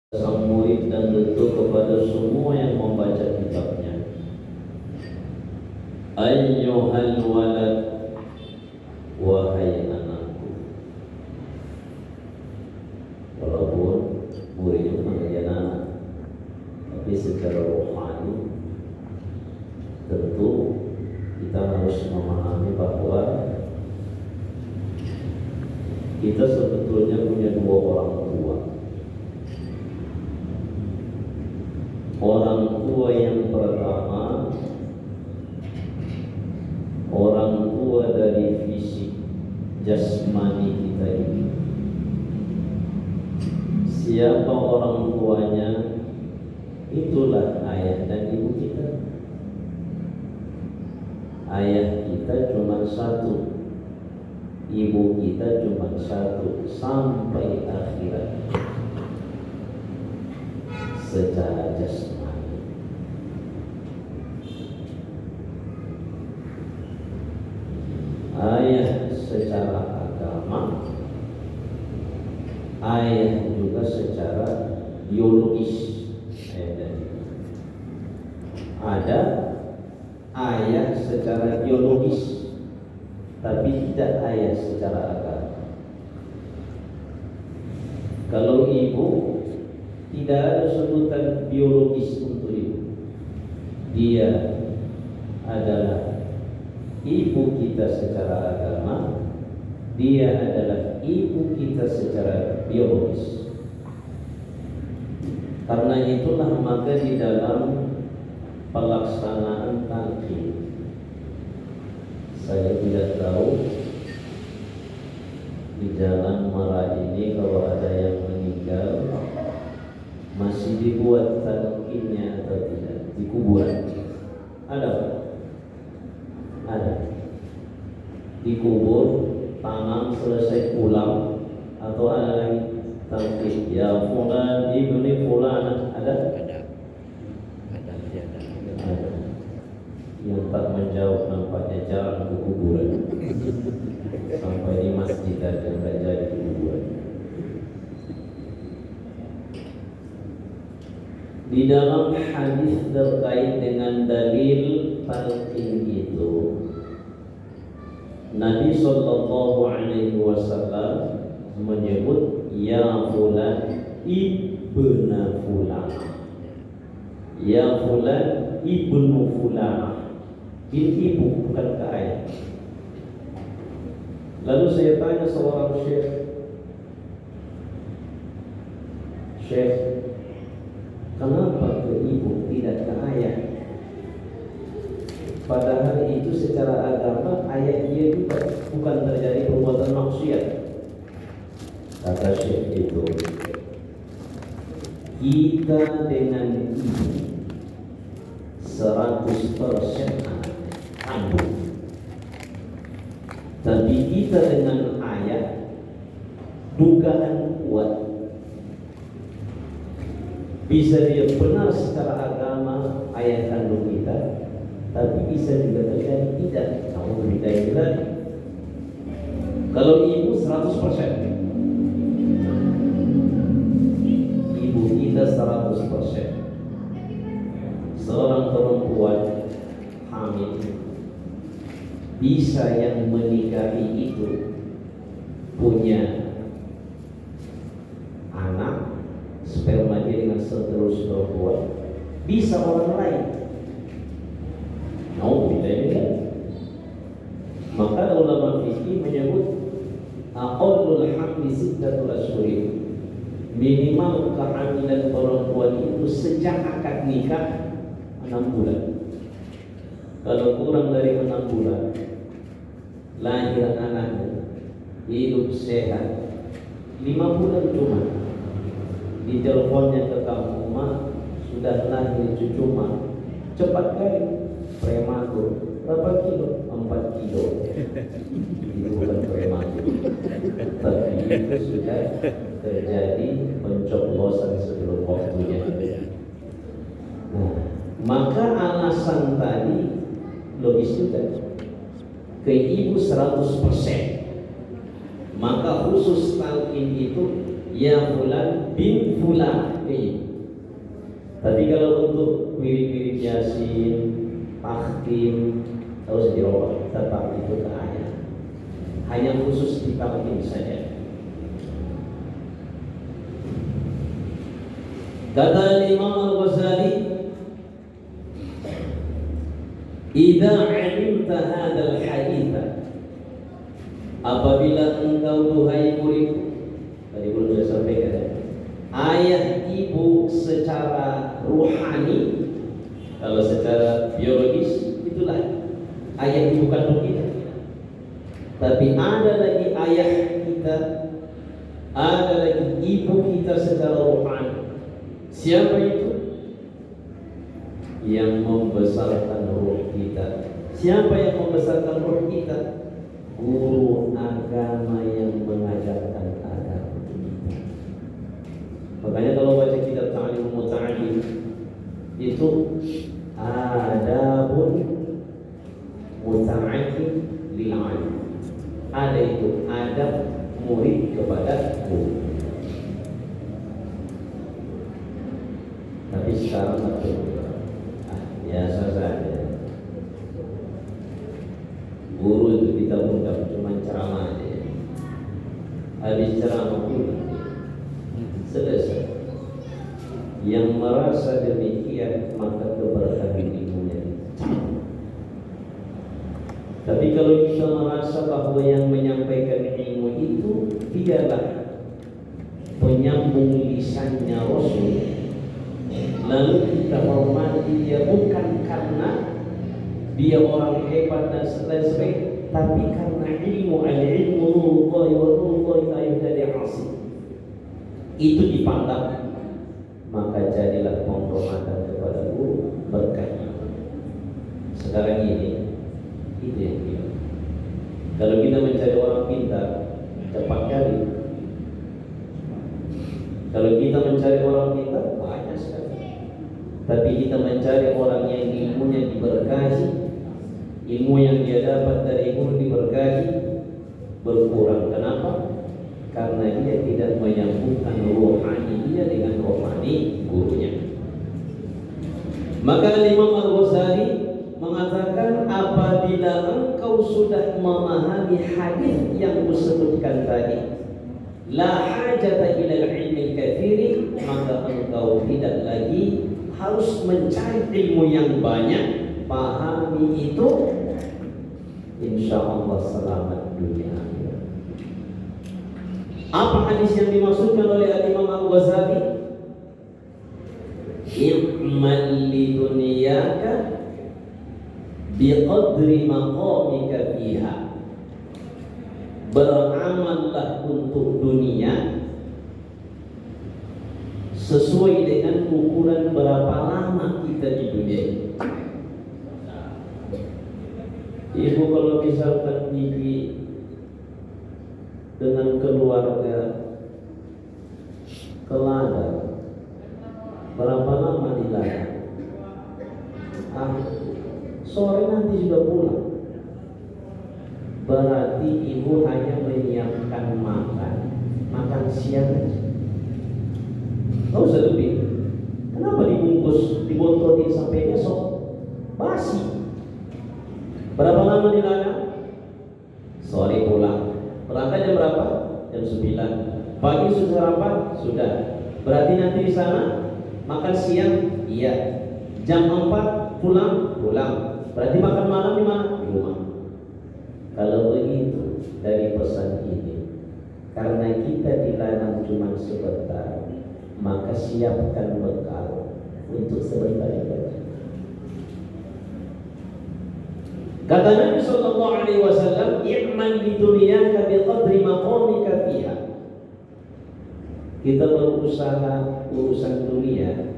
sang murid dan tentu kepada semua yang membaca kitabnya. Ayyuhal walad, wahai anakku. Walaupun muridnya menjadi anak, tapi secara rohani tentu kita harus memahami bahwa kita sebetulnya punya dua orang tua. Orang tua yang pertama, orang tua dari fisik jasmani kita ini. Siapa orang tuanya? Itulah ayah dan ibu kita. Ayah kita cuma satu, ibu kita cuma satu sampai akhirat. Secara jasmani. Ayah secara agama, ayah juga secara biologis. Ada ayah secara biologis, tapi tidak ayah secara agama. Kalau ibu, tidak ada sebutan biologis untuk ibu. Dia adalah ibu kita secara agama, dia adalah ibu kita secara biologis. Karena itulah maka di dalam pelaksanaan talqin, saya tidak tahu di Jalan Marah ini kalau ada yang meninggal masih dibuat talqinnya atau tidak di kuburan. Ada? Ada. Dikubur, tanam, selesai pulang, atau ada lagi talqin. Ya fulan ibni fulan, ada? Ada. Yang tak menjawab nampaknya jarang ke kuburan. Sampai di masjid ada yang jadi kuburan. Di dalam hadis terkait dengan dalil talqin itu, Nabi sallallahu alaihi wasallam menyebut ya fulan ibna fulan. Ya fulan ibnu fulan. Bin ibu bukan ke ayah. Lalu saya tanya seorang Syekh, kenapa ke ibu tidak ke ayah? Padahal itu secara agama ayah dia juga bukan terjadi perbuatan maksiat. Kata Syekh itu, kita dengan ibu 100% anak, tapi kita dengan ayah dugaan kuat. Bisa dia benar secara agama ayah kandung kita, tapi bisa juga terjadi tidak. Kamu berbeda juga. Kalau ibu 100%, ibu kita 100%. Seorang perempuan hamil bisa yang menikahi itu punya anak, sperma dia dengan seterus perempuan, bisa orang lain. Kan? Maka ulama fikih menyebut aqallul hamli sittatul ashhurin. Minimal kehamilan perempuan itu sejak akad nikah 6 bulan. Kalau kurang dari 6 bulan lahir anaknya, hidup sehat, 5 bulan cuma di teleponnya ke kamu, "Ma, sudah lahir cucu Ma." Cepat kali, prematur. Berapa kilo? 4 kilo. Itu bukan prematur, tapi itu sudah terjadi pencoblosan sebelum waktunya. Nah, maka alasan tadi logis juga. Ke ibu 100%. Maka khusus talqin itu ya fulan bin fulan. Tapi kalau untuk mirip-mirip Yasin, tahkim, harus dirubah tetap itu ke ayat. Hanya khusus di tahkim saja. Kata Imam Al-Ghazali, "Idza 'alimta hadzal hadits." Apabila engkau duhai murid, tadi belum saya sampaikan, ayah ibu secara ruhani, kalau secara biologis itulah ayah ibu kandung kita. Tapi ada lagi ayah kita, ada lagi ibu kita secara ruhani. Siapa itu? Yang membesarkan ruh kita. Siapa yang membesarkan ruh kita? Guru agama yang mengajarkan agama. Makanya kalau baca kitab Ta'lim Muta'allim itu adabun muta'allim lil 'alim. Ada itu adab murid kepada guru. Tapi sekarang biasa saja. Guru itu kita bukan cuma ceramah aja. Habis ceramah pun selesai. Yang merasa demikian maka keberkahan ilmunya. Tapi kalau kita merasa bahwa yang menyampaikan ilmu itu dialah penyambung lisannya Rasul, lalu kita hormati dia bukan karena dia orang hebat dan sebagainya, tapi karena ilmu, al-ilmu nurullahi wa nurullahi la yuhtadi 'asi. Itu dipandang, maka jadilah penghormatan kepada guru berkah. Sekarang ini itu yang kita. Kalau kita mencari orang pintar, cepat cari. Kalau kita mencari orang pintar, banyak sekali. Tapi kita mencari orang yang ilmunya diberkahi, ilmu yang dia dapat dari guru diberkahi, berkurang. Kenapa? Karena dia tidak menyambungkan rohani dia dengan rohani gurunya. Maka Imam Al-Ghazali mengatakan, apabila engkau sudah memahami hadis yang disebutkan tadi, la hajata ila al-ilmi al-katsiri, maka engkau tidak lagi harus mencari ilmu yang banyak. Pahami itu, insya Allah selamat dunia akhirat. Apa hadis yang dimaksudkan oleh Imam Al-Ghazali? I'mal li dunyaka biqadri maqamika fiha. Beramallah untuk dunia sesuai dengan ukuran berapa lama kita di dunia. Ibu kalau misalkan gigi dengan keluarga ke ladang, berapa lama di ladang? Sore nanti sudah pulang. Berarti ibu hanya menyiapkan makan siang aja. Gak usah lebih. Kenapa dibungkus, dibontotin sampai besok? Basi. Berapa lama di ladang? Sore pulang. Berangkat jam berapa? Jam 9. Pagi sudah sarapan? Sudah. Berarti nanti di sana makan siang? Iya. Jam 4 pulang? Berarti makan malam di mana? Di rumah. Kalau begitu dari pesan ini, karena kita di ladang cuma sebentar, maka siapkan bekal untuk sebentar saja. Kata Nabi sallallahu alaihi wasallam, "I'mal li dunyaka biqadri maqamika fiha." Kita berusaha urusan dunia,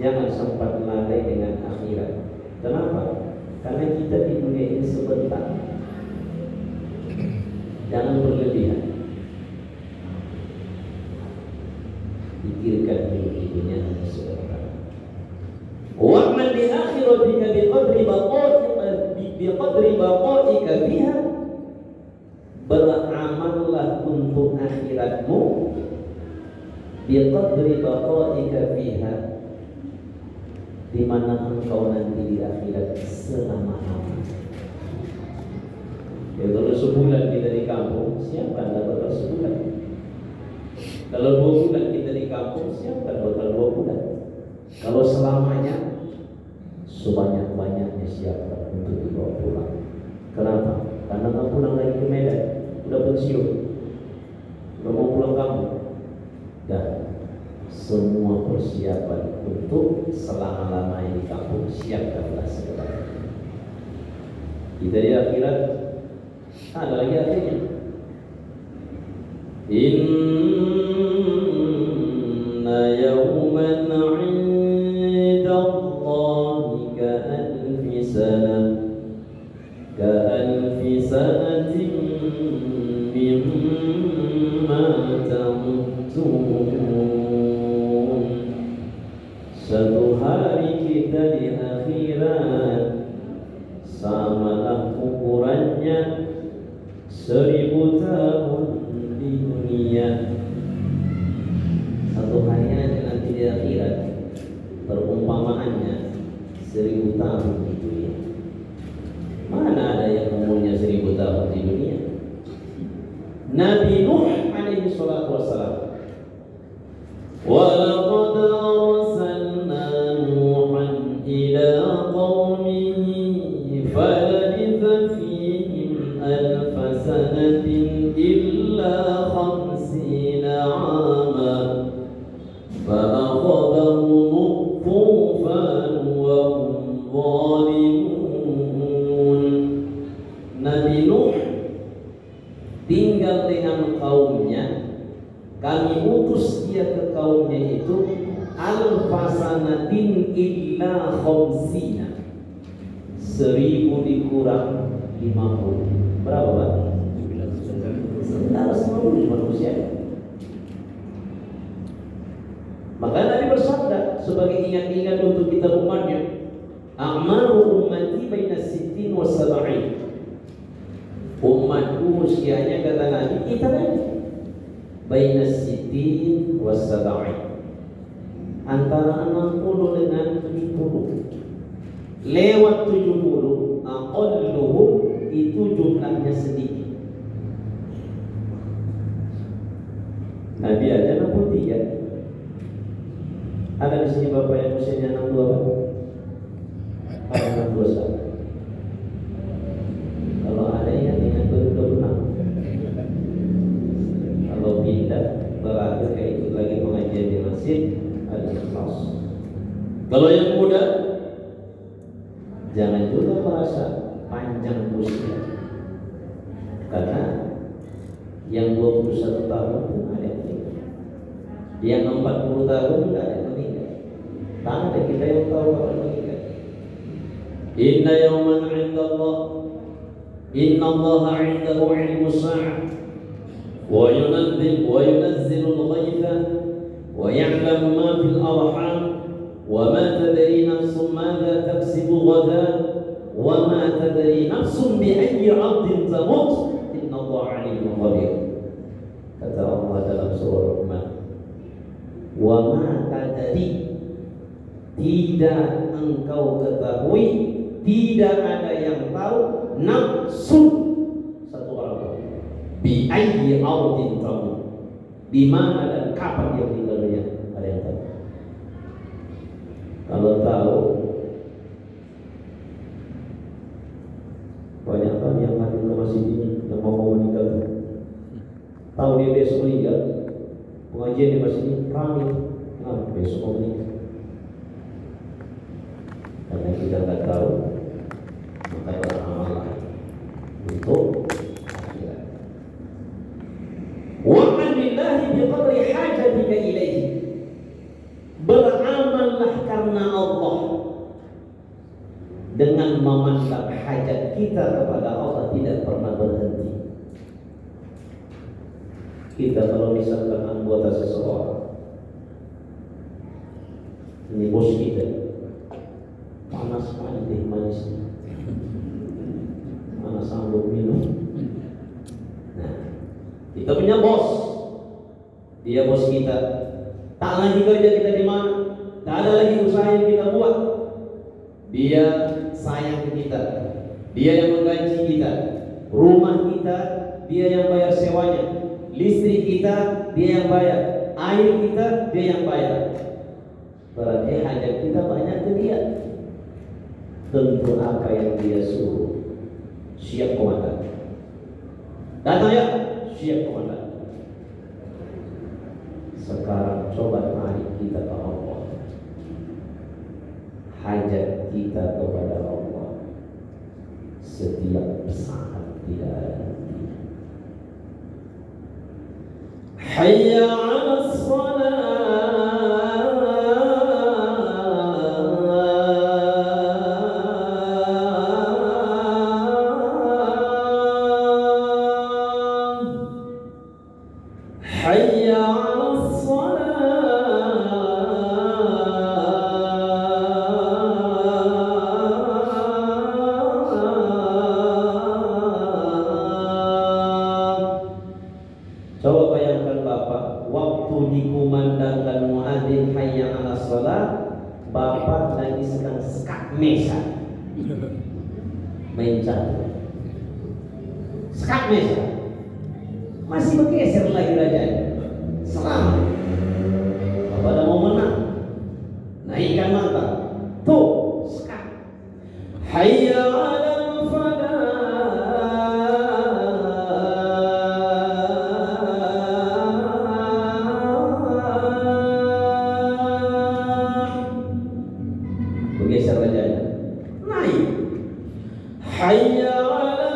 jangan sempat lalai dengan akhirat. Kenapa? Karena kita di dunia ini sebentar. Jangan berlebihan. Pikirkan dulu di dunia hanya sebentar. Wa'mal li akhiratika biqadri baqaika fiha. Beramallah untuk akhiratmu biqadri baqaika fiha, di mana engkau nanti di akhirat selama-lamanya. Ya, kalau sebulan kita di kampung, siapkan bakal sebulan. Kalau 2 bulan kita di kampung, siapkan bakal 2 bulan. Kalau selamanya, sebanyak-banyaknya siapkan untuk dibawa pulang. Kenapa? Karena nggak pulang lagi ke Medan, udah pensiun, udah mau pulang kampung. Dan semua persiapan untuk selama-lamanya di kampung siapkanlah sekarang. Kita di akhirat ada lagi akhirnya. Inna yawman 'inda Allahi ka'alfi sanatin mimma ta'udun. Satu hari kita di akhirat samalah ukurannya 1000 tahun di dunia. Satu hari aja nanti di akhirat perumpamaannya 1000 tahun di dunia. Mana ada yang umurnya 1000 tahun di dunia? Nabi Nuh alaihi salatu wassalam, wa laqad arsalna Nuhan ila qaumihi falabitha fihim alfa sanatin illa 50 'ama fa'akhadhahum tufan wa hum zalimun. Nabi Nuh tinggal dengan kaumnya, kami utus dia ke kaumnya itu alfasanatin illa khamsina, 1000 dikurang 50. Berapa Pak? 950 manusia. Maka Nabi bersabda sebagai ingat-ingat untuk kita umatnya, a'maru ummati baina 60 wa 70. Umatku usianya, kata Nabi, kita lagi baina 60 wa 70, antara 60 dengan 70. Lewat 70 aqalluhum, itu jumlahnya sedikit. Nabi aja 63. Ada di sini bapak yang usianya 62 Pak? Ada 61. Kalau ada yang dengan 26. Kalau pindah berakhir kayak itu lagi pengajian di masjid, ada kelas. Kalau yang muda, jangan juga merasa panjang usia, karena yang 21 tahun pun ada yang meninggal, yang 40 tahun juga ada yang meninggal. Tak ada kita yang tahu kapan meninggal. Inna yawman 'inda Allah, inna Allah 'indahu 'ilmu sa'ah wa yunazzilu al-ghaytha wa ya'lamu ma fil arham wa ma tadri nafsun madza taksibu ghadan wa ma tadri nafsun bi ayyi 'ardin tamut, inna Allah 'alimun khabir. Kata Allah dalam surah Rahman, wa ma tadri, tidak engkau ketahui, tidak ada yang tahu, nafsun, satu orang pun, bi ayyi ardin tamut, di mana dan kapan dia meninggal dunia, ada yang tahu. Kalau tahu, banyak kan yang hadir ke masjid ini yang mau meninggal, tahu dia besok meninggal, pengajian di masjid ini kami, besok mau meninggal. Karena kita tidak tahu, maka beramallah untuk akhirat. Wa'an billahi biqadri hajatika ilaihi, beramallah karena Allah dengan memandang hajat kita kepada Allah tidak pernah berhenti. Kita kalau misalkan anggota seseorang, ini bos kita, panas sekali teh manisnya, mana sanggup minum. Nah, kita punya bos, dia bos kita. Tak lagi kerja kita di mana, tak ada lagi usaha yang kita buat. Dia sayang ke kita, dia yang menggaji kita, rumah kita dia yang bayar sewanya, listrik kita dia yang bayar, air kita dia yang bayar. Berarti hajat kita banyak ke dia. Tentu apa yang dia suruh, siap komandan. Datang ya, siap komandan. Sekarang coba tarik kita ke Allah. Hajat kita kepada Allah setiap saat tidak ada hentinya. Hayya 'alas shalah. Hayya 'alas Coba bayangkan Bapak, waktu dikumandangkan muadzin hayya 'alas shalah, Bapak lagi sedang skak mesa, main catur, skak mesa, masih bergeser lagi rajanya. Selamat, Bapak udah mau menang, naikkan mata, tuh skak, hayya 'alal falah. Bergeser rajanya, naik, hayya 'alal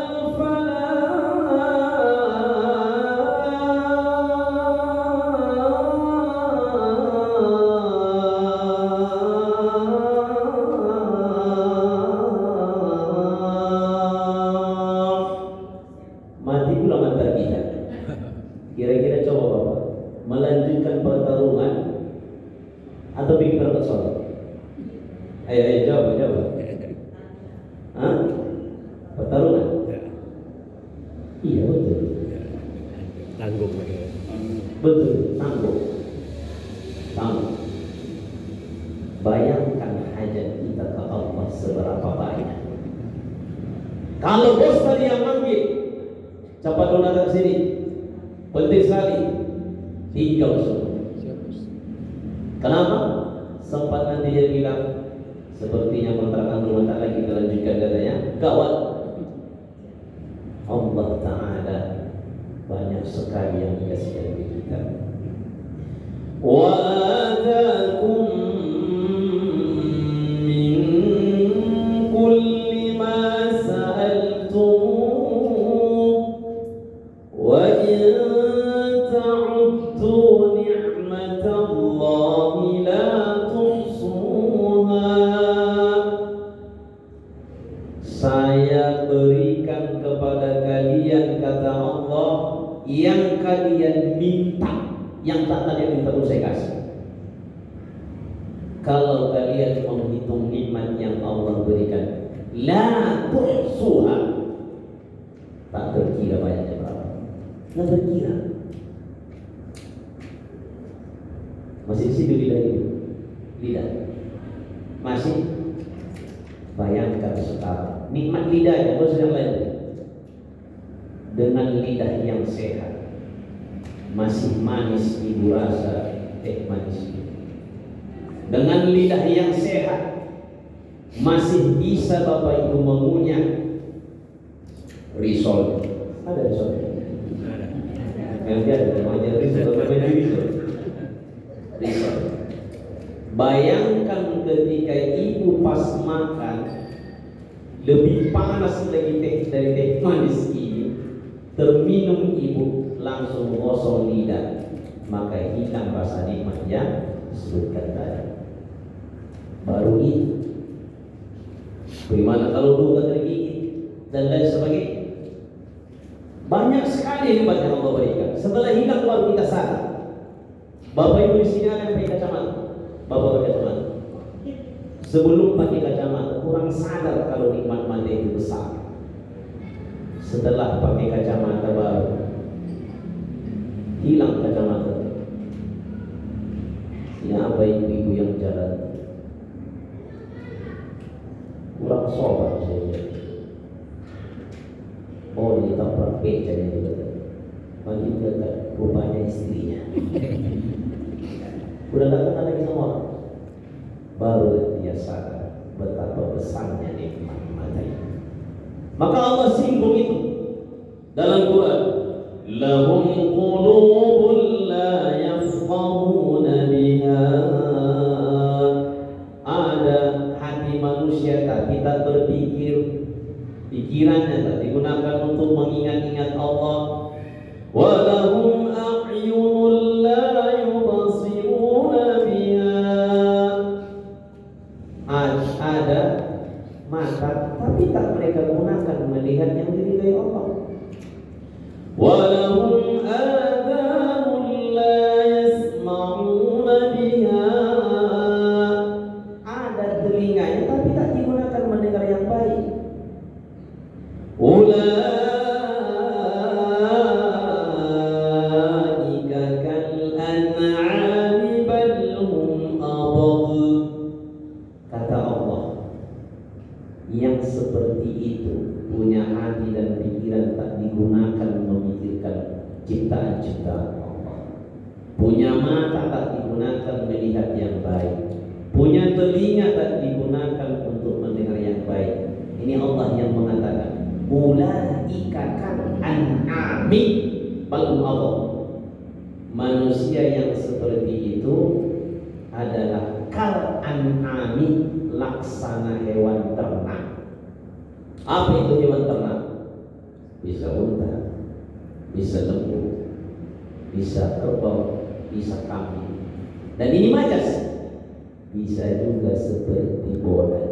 mati pula mata kita. Kira-kira coba Bapak melanjutkan pertarungan atau bikin berangkat sholat? Ayo jawab. Hah? Pertarungan? Iya betul. Tanggung. Betul, tanggung. Bayangkan hajat kita ke Allah seberapa banyak. Kalau bos tadi yang manggil, cepat dong datang sini, penting sekali, tinggal semua. Kenapa? Sempat nanti dia bilang, sepertinya kontrakan rumah tak lagi kita lanjutkan, katanya gawat. Allah Ta'ala banyak sekali yang dikasihkan kepada kita. Wa atakum min kulli ma sa'altum wa in ta'uddu ni'matallahi la tuhsuha. Saya berikan kepada kalian, kata Allah, yang kalian minta, yang tak kalian minta pun saya kasih. Kalau kalian menghitung nikmat yang Allah berikan, la tuhsuha, tak terkira banyaknya berapa, tak terkira. Masih di situ lidah masih. Bayangkan sekarang nikmat lidahnya, bos yang lain, dengan lidah yang sehat, masih manis ibu rasa manis. Dengan lidah yang sehat, masih bisa Bapak Ibu mengunyah risol. Ada risol? Yang dia ada namanya risol. Risol. Bayangkan ketika ibu pas makan, lebih panas lagi dari teh manis ini, terminum ibu langsung gosong lidah, maka hilang rasa nikmat yang disebutkan tadi. Baru itu. Bagaimana kalau dulu tergigit dan lain sebagainya? Banyak sekali nikmat yang Allah berikan. Setelah hilang baru kita sadar. Bapak Ibu di sini ada yang pakai kacamata. Bapak pakai kacamata. Sebelum pakai kacamata kurang sadar kalau nikmat mata itu besar. Setelah pakai kacamata baru hilang kacamata. Siapa ibu-ibu yang jalan kurang sopan saja. Oh, dia tampar becanya juga. Makin dekat, rupanya istrinya. Udah gak kenal lagi sama orang. Baru dia sadar betapa besarnya nikmat mata ini. Maka Allah singgung itu dalam Quran. Lahum qulubun la yafqahuna biha. Ada hati manusia tapi tak berpikir, pikirannya tak digunakan untuk mengingat-ingat Allah. Walahum a'yunun la yubasiruna biha. Ada mata tapi tak mereka gunakan melihat yang diridhai Allah. Walahum adhanun la yasma'una biha. Ada telinganya tapi tak digunakan mendengar yang baik. Ulaika kal an'ami bal hum adall. Kata Allah, yang seperti itu punya hati dan pikiran tak digunakan memikirkan ciptaan-ciptaan Allah, punya mata tak digunakan melihat yang baik, punya telinga tak digunakan untuk mendengar yang baik. Ini Allah yang mengatakan, ulaika kal an'ami bal hum adall. Manusia yang seperti itu adalah kal an'ami, laksana hewan ternak. Apa itu hewan ternak? Bisa unta, bisa lembu, bisa kerbau, bisa kambing. Dan ini majas. Bisa juga seperti bodan.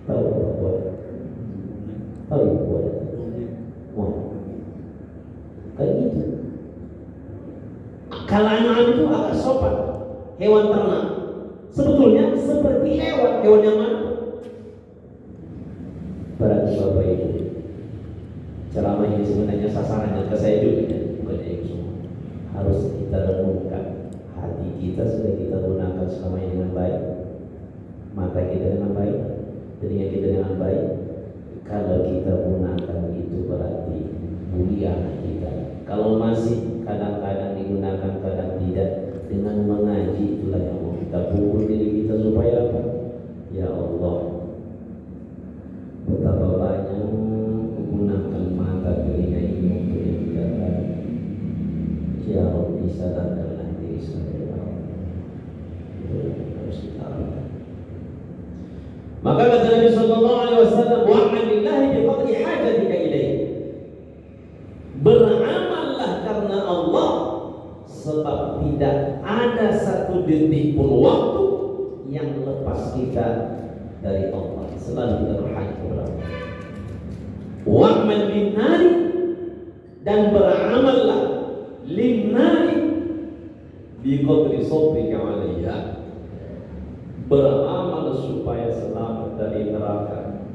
Tahu apa bodan? Tahu ya bodan? Wah, kayak gitu. Kalau anak itu agak sopan, hewan ternak. Sebetulnya seperti hewan yang mana? Berarti Bapak Ibu, ceramah ini sebenarnya sasarannya ke saya juga, bukan ibu semua. Harus kita renungkan hati kita sudah kita gunakan selama ini dengan baik, mata kita dengan baik, telinga kita dengan baik. Kalau kita gunakan itu berarti mulia kita. Kalau masih kadang-kadang digunakan, kadang tidak, dengan mengaji itulah yang mau kita pukul diri kita supaya apa? Ya Allah, betapa banyak menggunakan mata telinga ini untuk yang tidak baik. Ya Allah, sadarkanlah diri saya. Itu harus kita lakukan. Maka kata Nabi sallallahu alaihi wasallam, wa'mal lillahi biqadri hajatika ilaih. Beramallah karena Allah, sebab tidak ada satu detik pun waktu yang lepas kita dari Allah. Selalu kita berhajat kepada Allah. Wa'mal linnari, dan beramallah linnari biqadri sabrika 'alaiha. Beramal supaya selamat dari neraka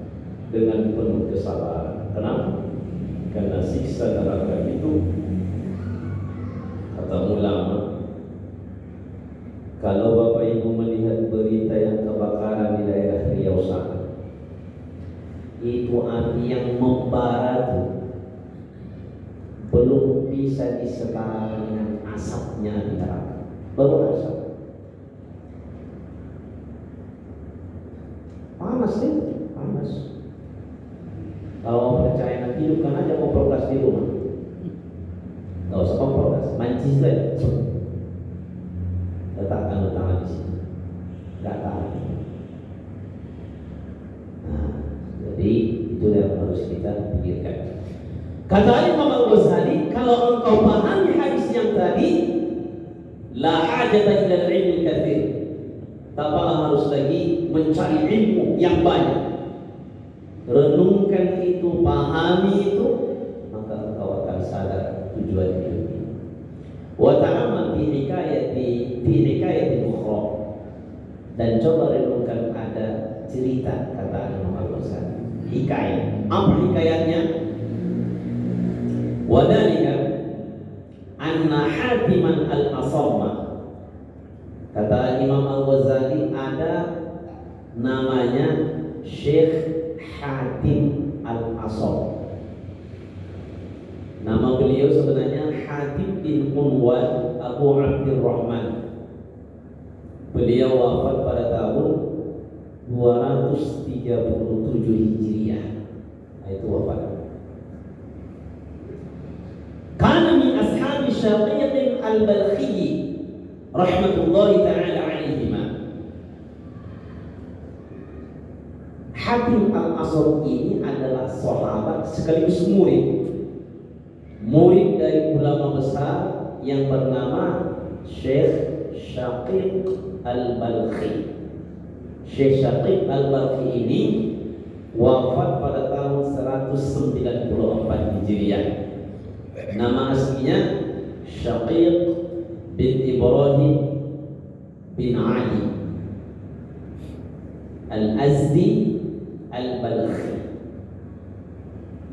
dengan penuh kesabaran. Kenapa? Karena siksa neraka itu, kata ulama, kalau Bapak Ibu melihat berita yang kebakaran di daerah Riau sana, itu api yang membara itu belum bisa disetara dengan asapnya di neraka. Baru asap. Panas sih, panas. Kalau percaya nanti hidupkan aja kompor gas di rumah. Gak usah kompor gas, mancis saja. Letakkan tangan di sini. Gak tahan. Nah, jadi itu yang harus kita pikirkan. Kata Imam Al-Ghazali, kalau engkau pahami hadis yang tadi, la hajata ila al-ilmi katsir. Tak harus lagi mencari ilmu yang banyak. Renungkan itu, pahami itu, maka engkau akan sadar tujuan hidup ini. Wa ta'ammal fi hikayati ukhra, dan coba renungkan ada cerita, kata Imam Al-Ghazali. Hikayat. Apa hikayatnya? Wadalika Hatiman al-Asamma. Kata Imam Al-Ghazali ada namanya Syekh Hatim Al-Asam. Nama beliau sebenarnya Hatim bin Unwan Abu Abdurrahman. Beliau wafat pada tahun 237 Hijriah. Itu wafat. Kana min ashabi Syaqiq al-Balkhi rahmatullahi ta'ala alaihima. Hatim al-Asam ini adalah sahabat sekaligus murid dari ulama besar yang bernama Syekh Syaqiq al-Balkhi. Syekh Syaqiq al-Balkhi ini wafat pada tahun 194 Hijriah. Nama aslinya Syaqiq bin Ibrahim bin Ali Al-Azdi Al-Balkhi,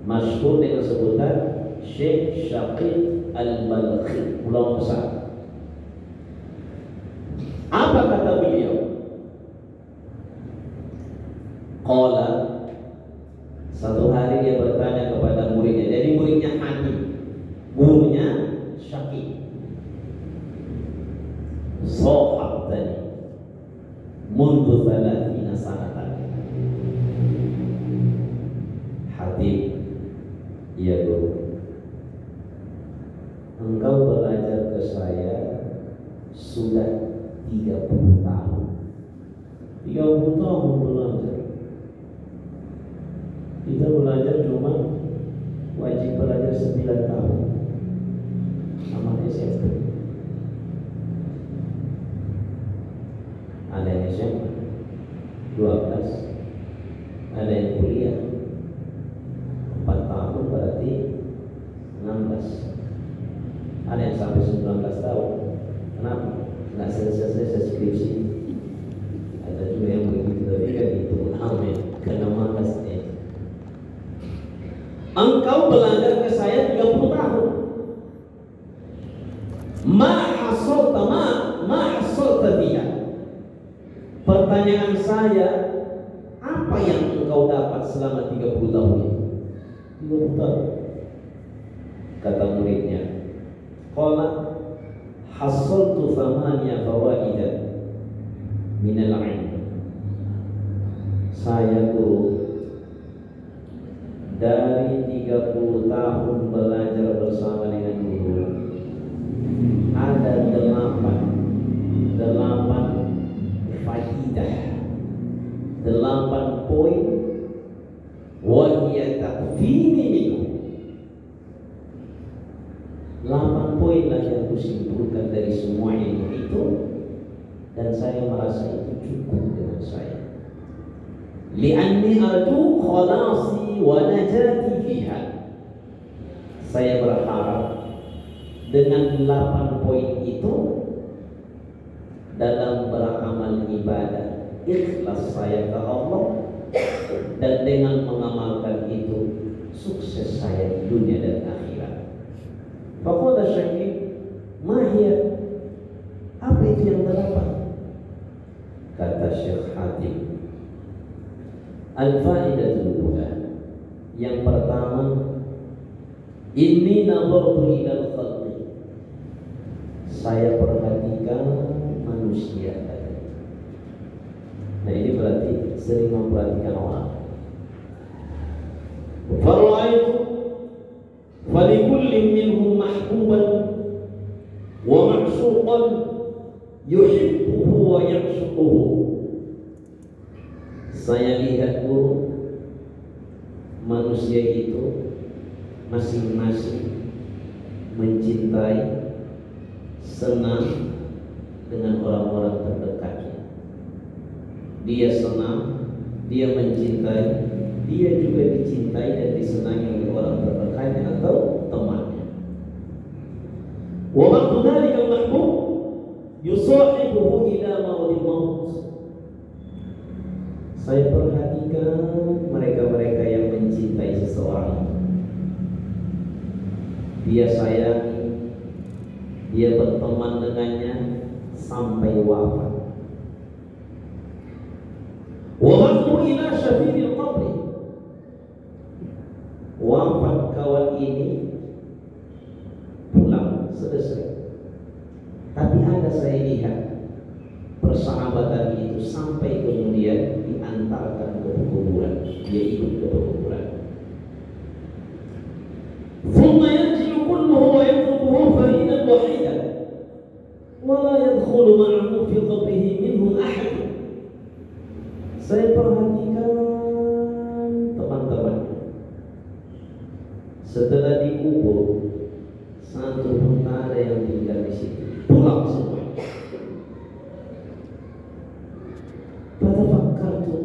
masyhur dengan sebutan Syekh Syaqiq Al-Balkhi, ulama besar. Apa kata beliau? Qala, satu hari dia bertanya kepada muridnya. Jadi muridnya Hatim, gurunya Syaqiq. Sahabtani mundu 30 sanatan. Hatim, ya guru, engkau belajar ke saya sudah 30 tahun. 30 tahun belajar. Kita belajar cuma wajib belajar 9 tahun. Sama SMP. Ada yang SMP 12, ada yang kuliah 4 tahun berarti 16. Ada yang sampai 19 tahun. Kenapa? Nggak selesai skripsi. Ada juga yang begitu, tapi kan itu amin. Karena malasnya. Engkau belajar ke saya 30 tahun. Ma hasolta biha. Pertanyaan saya, apa yang engkau dapat selama 30 tahun itu? 30 tahun. Kata muridnya, qala hasoltu thamaniya fawaidan minal ilm. Saya guru dari 30 tahun belajar bersama dengan guru, ada 8 faidah, 8 poin wa hiya takfini minhu. 8 poin lah yang kusimpulkan dari semua ilmu itu, dan saya merasa itu cukup dengan saya. Li'anni arju khalasi wa najati fiha. Saya berharap dengan 8 poin itu dalam beramal ibadah, ikhlas saya ke Allah, dan dengan mengamalkan itu sukses saya di dunia dan akhirat. Faqala Syaqiq, mahia, apa itu yang 8? Kata Syekh Hatim, al-faidatul ula, yang pertama, inni nazartu ilal khalqi, saya perhatikan manusia tadi. Nah, ini berarti sering memperhatikan orang. Fara'aitu falikullin minhum mahbuban wa ma'syuqan yuhibbuhu wa ya'shuquhu. Saya lihat guru, manusia itu masing-masing mencintai, senang dengan orang-orang terdekatnya. Dia senang, dia mencintai, dia juga dicintai dan disenangi oleh orang terdekatnya atau temannya. Wa ba'du dzalika al-mahbub yusahibuhu ila mawdil maut. Saya perhatikan mereka-mereka yang mencintai seseorang. Dia sayangi, dia sampai wafat. Wa matu ila syafiril qabri, wafat kawan ini pulang selesai. Tapi ada saya lihat persahabatan itu sampai kemudian diantarkan ke kuburan, dia ikut ke kuburan. ثم يرجع كله ويتركه فريدا وحيدا ولا يدخل معه في قبره منهم أحد. Saya perhatikan teman-teman, setelah dikubur satu pun tak ada yang tinggal di situ, pulang semua. Pada fakar itu,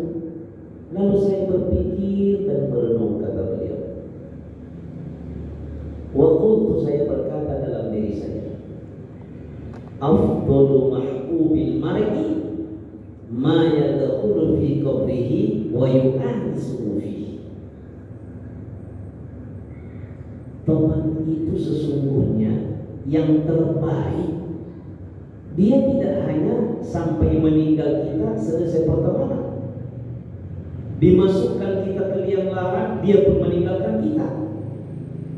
lalu saya berpikir dan merenung, kata beliau. Waktu saya berkata dalam diri saya, afdalu mahbubil mar'i ma yadkhulu fi qabrihi wa yu'anisu fihi. Teman itu sesungguhnya yang terbaik. Dia tidak hanya sampai meninggal kita selesai pertemanan, dimasukkan kita ke liang lahat, dia pun meninggalkan kita.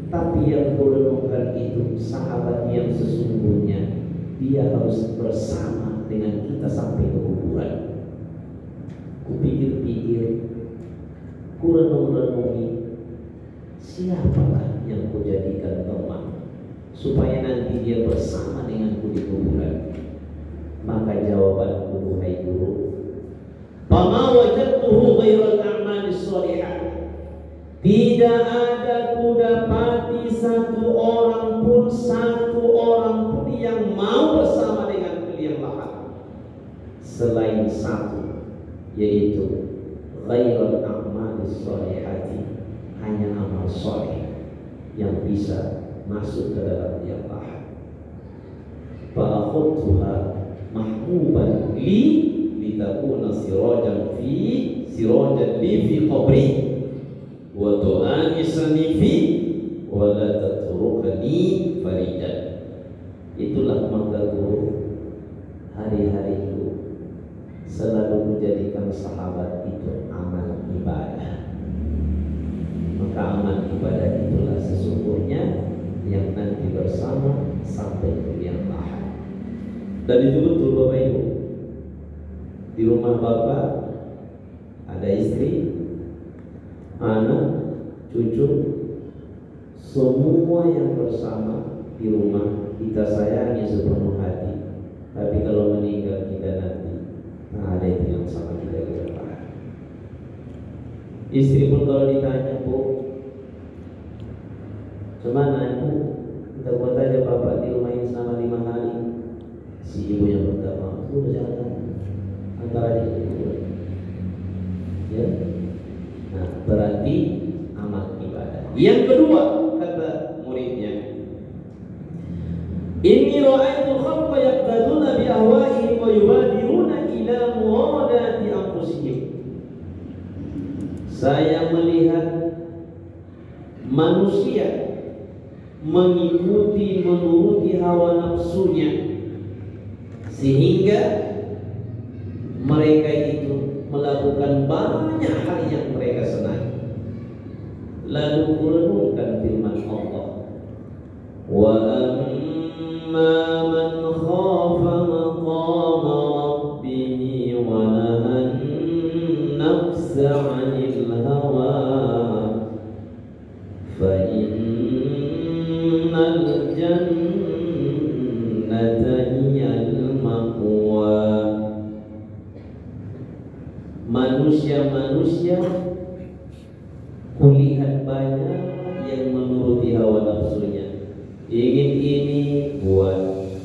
Tapi yang kurenungkan itu sahabat yang sesungguhnya dia harus bersama dengan kita sampai ke kuburan. Kupikir-pikir, kurenung-renungi, siapakah yang kujadikan teman supaya nanti dia bersama denganku di kuburan? Maka jawabanku, duhai guru, fama wajadtuhu ghairal a'malis shalihah. Tidak ada kudapati satu orang pun yang mau bersama dengan liang lahat selain satu, yaitu ghairul a'malis shalihati, hanya amal soleh yang bisa masuk ke dalam liang lahat. Fa'akhudtuha mahbuban li litakuna sirajan li fi qabri wa tu'anisani fi wa la tatrukani faridan. Itulah maka guru hari-hariku selalu menjadikan sahabat itu amal ibadah. Maka amal ibadah itulah sesungguhnya yang nanti bersama sampai ke liang lahat. Dan itu betul Bapak Ibu. Di rumah Bapak ada istri, anak, cucu, semua yang bersama di rumah kita sayangi sepenuh hati. Tapi kalau meninggal kita nanti, ada itu yang sama kita berpahala. Istri pun kalau ditanya, Bu, kemana Ibu? Kita buat aja Bapak di rumah ini selama 5 hari. Si ibu yang berkata, Bu, jangan antara itu. Ya. Nah, berarti amal ibadah. Yang kedua, kata muridnya, inni ra'aitu khalqa yaqtaduna bi ahwa'ihim wa yubadiruna ila muradati anfusihim. Saya melihat manusia menuruti hawa nafsunya, sehingga mereka itu melakukan banyak hal yang mereka senangi. Lalu kurenungkan firman Allah, wa amma man khafa maqama rabbih wa nahan nafsa 'anil hawa fa innal jannata hiyal ma'wa. Manusia-manusia kulihat banyak yang menuruti hawa nafsunya. Ingin ini buat,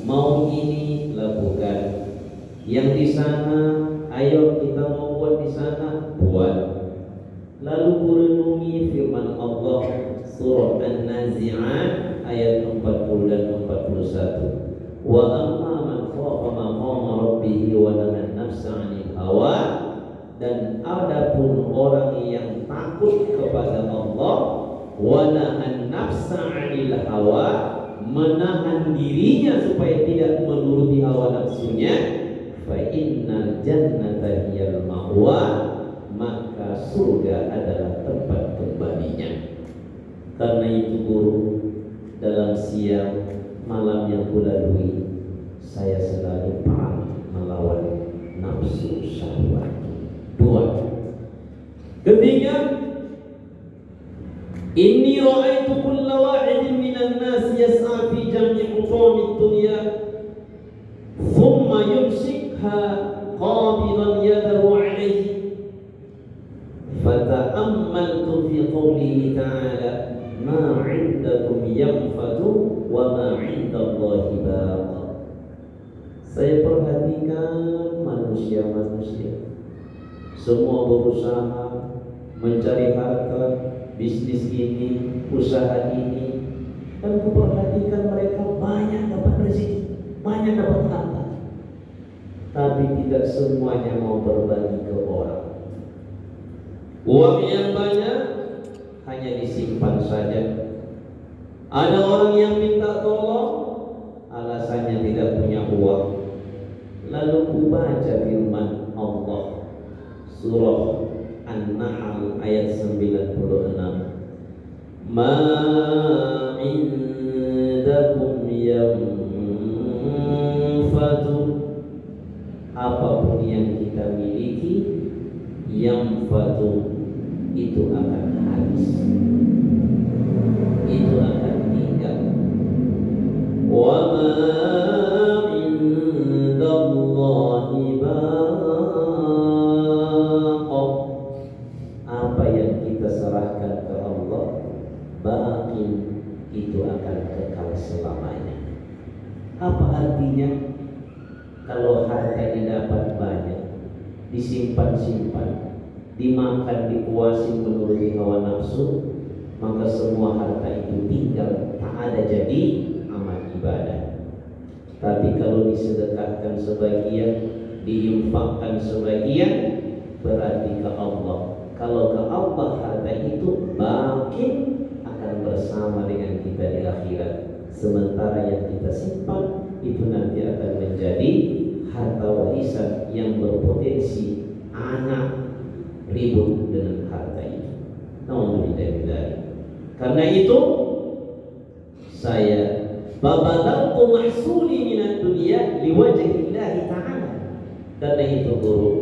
mau ini lakukan. Yang di sana, ayo kita mau buat di sana, buat. Lalu kurenungi firman Allah surah An-Nazi'at ayat 40 dan 41. Wa amma man khafa maqama rabbih wa nahan nafsa 'anil hawa. Dan adapun orang yang takut kepada Allah, wa nahan nafsa 'anil hawa, menahan dirinya supaya tidak menuruti hawa nafsunya, fa innal jannata hiyal ma'wa, maka surga adalah tempat kembalinya. Karena itu guru, dalam siang malam yang kulalui, saya selalu perang melawan nafsu syahwat. Dua. Ketiga, inni ra'aitu kulla wahidin minan nas yas'a fi jam'i hutami dunya thumma yumsikha qabidan yadahu 'alayhi fata'ammaltu fi qawlihi ta'ala ma 'indakum yanfadu wa ma 'indallahi baq. Saya perhatikan manusia-manusia semua berusaha mencari harta, bisnis ini, usaha ini, dan kuperhatikan mereka banyak dapat rezeki, banyak dapat harta, tapi tidak semuanya mau berbagi ke orang. Uang yang banyak hanya disimpan saja. Ada orang yang minta tolong, alasannya tidak punya uang. Lalu kubaca firman Allah surah An-Nahl ayat 96, ma indakum yanfadu, apapun yang kita miliki yanfadu, itu akan habis, itu akan tinggal. Wa ma indallahi serahkan ke Allah, baqin, itu akan kekal selamanya. Apa artinya? Kalau harta didapat banyak, disimpan-simpan, dimakan, dipuasi menuruti hawa nafsu, maka semua harta itu tinggal, tak ada jadi amal ibadah. Tapi kalau disedekahkan sebagian, diinfakkan sebagian, berarti ke Allah. Kalau ke Allah harta itu makin akan bersama dengan kita di akhirat. Sementara yang kita simpan itu nanti akan menjadi harta warisan yang berpotensi anak ribut dengan harta itu. Namun tidak. Karena itu saya babadaltu mahsuli minat dunia liwajhillahi ta'ala. Karena itu guru,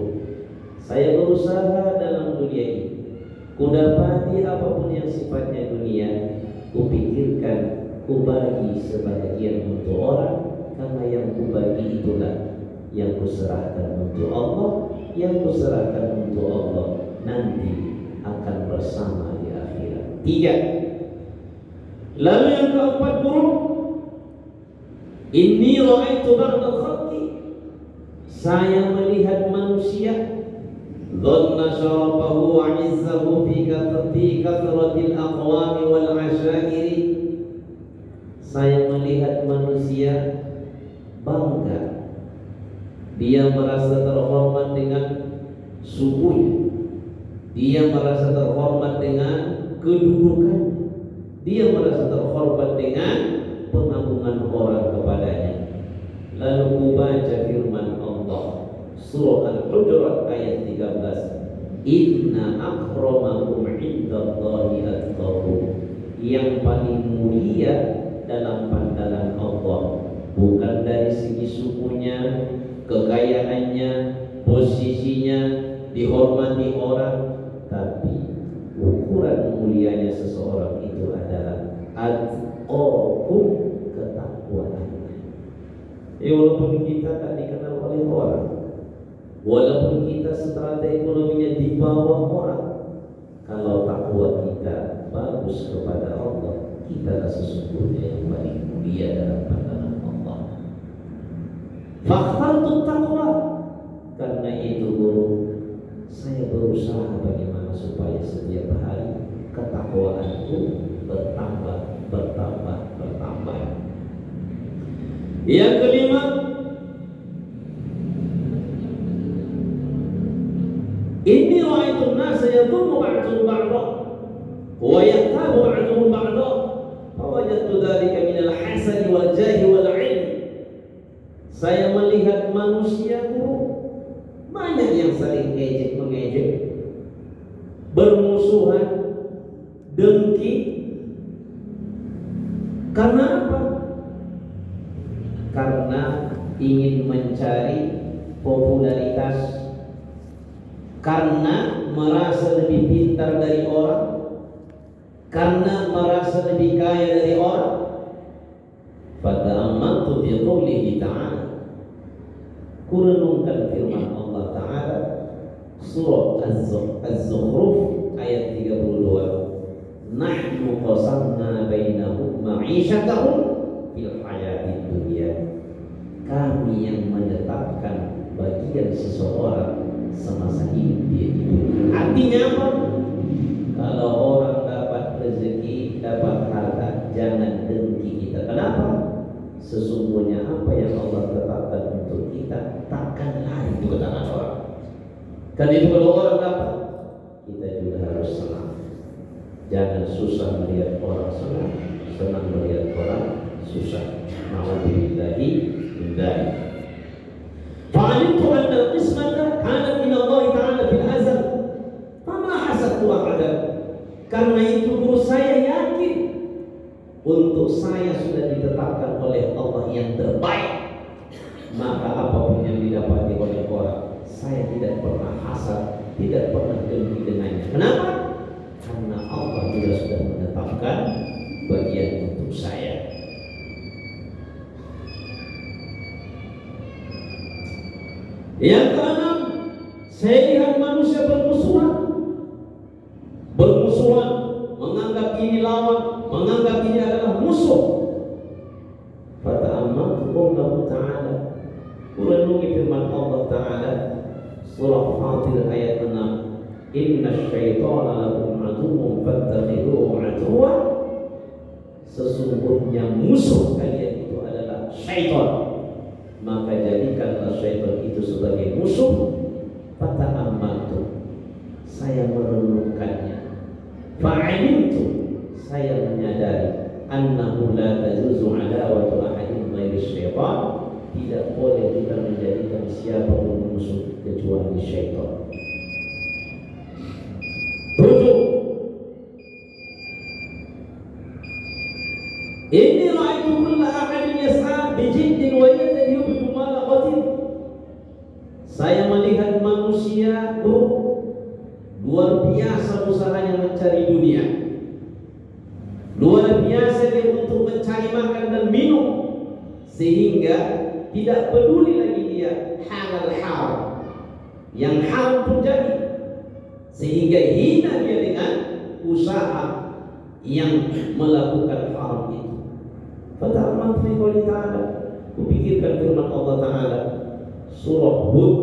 saya berusaha dalam dunia ini, kudapati apapun yang sifatnya dunia, kupikirkan, kubagi sebagian untuk orang, karena yang kubagi itulah yang kuserahkan untuk Allah, yang kuserahkan untuk Allah nanti akan bersama di akhirat. 3. Lalu yang keempat guru, inni ra'aitu ba'dal khalqi, saya melihat manusia dhanna syarafahu wa 'izzahu fi kathratil aqwami wal 'ashairi. Saya melihat manusia bangga, dia merasa terhormat dengan sukunya, dia merasa terhormat dengan kedudukannya, dia merasa terhormat dengan pengagungan orang kepadanya. Lalu kubaca firman Allah surah Al-Hujurat ayat 13, inna akramakum indallahi atqakum, yang paling mulia dalam pandangan Allah bukan dari segi sukunya, kekayaannya, posisinya, dihormati orang, tapi ukuran mulianya seseorang itu adalah atqakum, ketakwaannya. Walaupun kita tak dikenal oleh orang, walaupun kita strata ekonominya di bawah orang, kalau takwa kita bagus kepada Allah, kita sesungguhnya yang paling mulia dalam pandangan Allah. Fakhtartu taqwa, karena itu guru, saya berusaha bagaimana supaya setiap hari ketakwaanku bertambah. Yang kelima, inni ra'aitu an-nasa yadhunnu ba'dhum ba'dha wa yahtabu ba'dhum ba'dha fa wajadtu dhalika min al-hasan hasad wal jahi wal ilm. Saya melihat manusia buruk, banyak yang saling ejek mengejek, bermusuhan, dengki. Karena apa? Karena ingin mencari popularitas, karena merasa lebih pintar dari orang, karena merasa lebih kaya dari orang. Fata'ammantu fi qoulihi ta'ala, kurenungkan firman Allah Ta'ala surah Az-Zukhruf ayat 32. Nahnu qasamna bainahum ma'isyatahum fil hayatid dunya. Kami yang menetapkan bagian seseorang semasa hidup dia itu. Artinya apa? Kalau orang dapat rezeki, dapat harta, jangan dengki kita. Kenapa? Sesungguhnya apa yang Allah tetapkan untuk kita takkan lari itu ke tangan orang. Kan itu kalau orang dapat, kita juga harus senang. Jangan susah melihat orang senang, senang melihat orang susah. Na'udzubillahi min dzalik. Fa'alimtu anna al-qismata kanat min Allah Ta'ala fil azal, fama hasadtu ahadan. Karena itu guru saya yakin untuk saya sudah ditetapkan oleh Allah yang terbaik. Maka apapun yang didapati oleh orang, saya tidak pernah hasad, tidak pernah dengki dengannya. Kenapa? Karena Allah juga sudah menetapkan bagian untuk saya. Yang keenam, saya lihat manusia bermusuhan, menganggap ini lawan, menganggap ini adalah musuh. Fata'ammantu qoulahu ta'ala, kurenungi firman Allah Ta'ala surah Fatir ayat 6. Inna syaitana lakum aduwwun fattakhiduhu aduwwa. Sesungguhnya musuh kalian itu adalah syaitan, maka jadikanlah syaitan itu sebagai musuh. Fata'ammantu, saya merenungkannya. Fa'alimtu, saya menyadari annahu la tazuzu adawatu ahadin ghairi syaitan. Tidak boleh kita menjadikan siapapun musuh kecuali syaitan. 7. Inni ra'aitu kulla ahadin yas'a bi jiddin wa yatadiyu bi mumalaqatin. Saya melihat manusia luar biasa usahanya mencari dunia, luar biasa dia untuk mencari makan dan minum, sehingga tidak peduli lagi dia halal haram, yang haram pun jadi, sehingga hina dia dengan usaha yang melakukan haram itu. Fata'amman fi qouli ta'ala, kupikirkan firman Allah Ta'ala surah Hud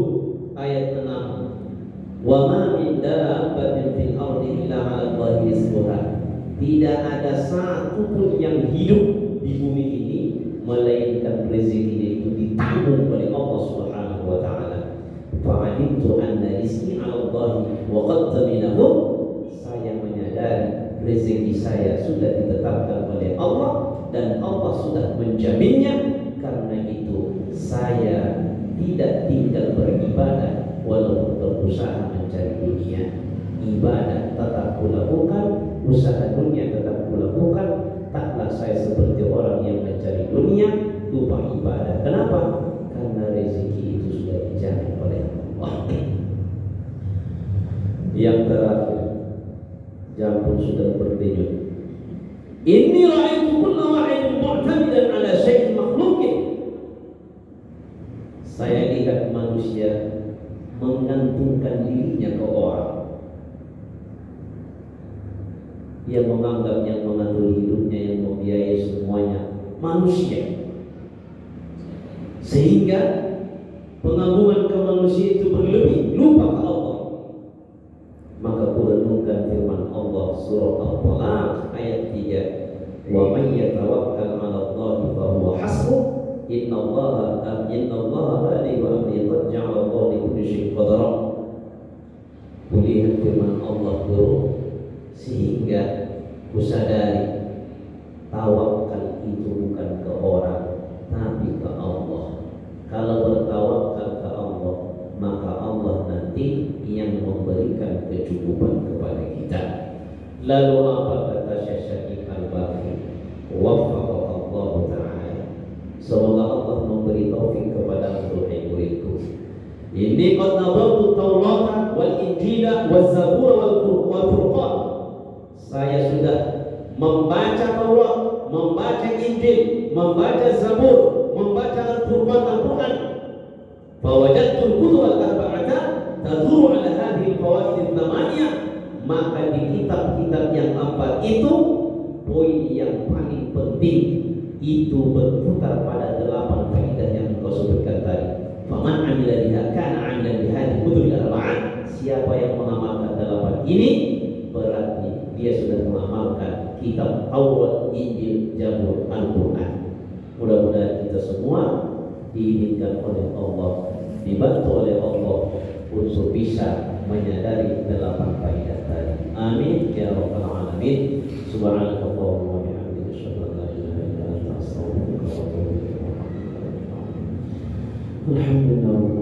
ayat 6. Wa ma min dabbatin fil ardi illa 'ala Allahi rizquha. Tidak ada satu pun yang hidup di bumi ini melainkan rezekinya itu ditanggung oleh Allah Subhanahu wa Ta'ala. Fa'alimtu anna rizqi 'ala Allahi wa qad taminahu. Saya menyadari rezeki saya sudah ditetapkan oleh Allah dan Allah sudah menjaminnya. Karena itu saya tidak tinggal beribadah walaupun berusaha mencari dunia. Ibadah tetap kulakukan, usaha dunia tetap kulakukan. Taklah saya seperti orang yang mencari dunia lupa ibadah. Kenapa? Karena rezeki itu sudah dijamin oleh Allah. Yang terakhir, jam pun sudah berdenyut. Inni ra'aitu kulla wahidin mu'tamidan ala syai'in makhluqin. Saya lihat manusia menggantungkan dirinya ke orang. Dia menganggap yang mengatur hidupnya, yang membiayai semuanya manusia, sehingga pengagungan ke manusia itu berlebih, lupa ke Allah. Maka kurenungkan firman Allah surah Al-Talaq ayat 3. Wa may yatawakkal 'ala Allah fa huwa hasbuh. Inna Allah balighu amrihi qad ja'ala Allah li kulli syai'in qadara. Kulihat firman Allah dulu, sehingga kusadari tawakal itu bukan ke kecukupan kepada kita. Lalu apa kata Syekh Syakib Al-Baqi? Waffaqallah ta'ala. Semoga Allah memberi taufik kepada murid-muridku. Ini qad nadartu Taurat wal Injil wal Zabur wal Furqan. Saya sudah membaca Taurat, membaca Injil, membaca Zabur, membaca Al-Furqan, Al-Quran. Fawajadtul kutub al-arba'ata taduru ala hadhihi al-fawaid al-thamaniyah. Maka di kitab-kitab yang empat itu, poin yang paling penting itu berputar pada 8 faedah yang engkau sebutkan tadi. Faman amila biha kana amilan bihadhihi kutub al-arba'ah. Siapa yang mengamalkan 8 ini berarti dia sudah mengamalkan kitab Taurat, Injil, Zabur, Al-Quran. Mudah-mudahan kita semua diizinkan oleh Allah, dibantu oleh Allah untuk bisa menyadari 8 faedah tadi. Amin ya rabbal alamin. Subhanakallahumma wa bihamdika asyhadu an la ilaha illa anta astaghfiruka wa atubu ilaik. Alhamdulillah.